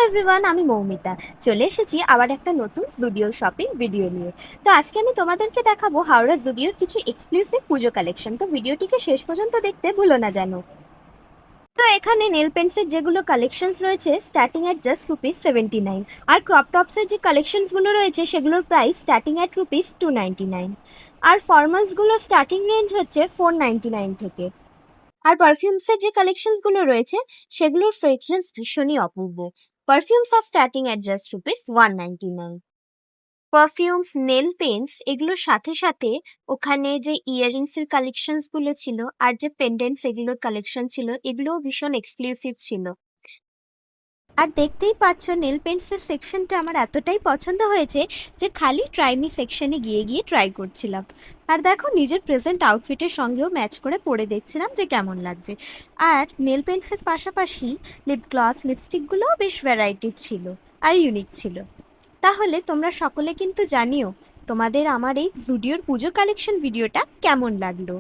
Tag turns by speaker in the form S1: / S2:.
S1: Everyone, আমি মৌমিতা চলে এসেছি আবার একটা নতুন জুডিও শপিং ভিডিও নিয়ে। তো আজকে আমি তোমাদেরকে দেখাবো হাওড়া জুডিওর কিছু এক্সক্লুসিভ পুজো কালেকশন। তো ভিডিওটিকে শেষ পর্যন্ত দেখতে ভুলো না যেন। তো এখানে নেল পেন্টসের যেগুলো কালেকশনস রয়েছে স্টার্টিং অ্যাট জাস্ট ₹79, আর ক্রপ টপসের যে কালেকশনসগুলো রয়েছে সেগুলোর প্রাইস স্টার্টিং অ্যাট ₹299, আর ফর্মালসগুলোর স্টার্টিং রেঞ্জ হচ্ছে $499 থেকে। আর পারফিউমসের যে কালেকশনসগুলো রয়েছে সেগুলোর ফ্রেগরেন্স ভীষণই অপূর্ব। পারফিউমস আর starting at just ₹199। Perfumes, nail paints এগুলোর সাথে সাথে ওখানে যে ইয়াররিংসের কালেকশনসগুলো ছিল আর যে পেন্ডেন্টস এগুলোর কালেকশন ছিল এগুলোও ভীষণ এক্সক্লুসিভ ছিল। আর দেখতেই পাচ্ছ নেল পেন্টসের সেকশনটা আমার এতটাই পছন্দ হয়েছে যে খালি ট্রাইমি সেকশনে গিয়ে গিয়ে ট্রাই করছিলাম। আর দেখো নিজের প্রেজেন্ট আউটফিটের সঙ্গেও ম্যাচ করে পরে দেখছিলাম যে কেমন লাগছে। আর নেল পেন্টসের পাশাপাশি লিপ গ্লস, লিপস্টিকগুলোও বেশ ভ্যারাইটির ছিল আর ইউনিক ছিল। তাহলে তোমরা সকলে কিন্তু জানিও তোমাদের আমার এই জুডিওর পুজো কালেকশন ভিডিওটা কেমন লাগলো।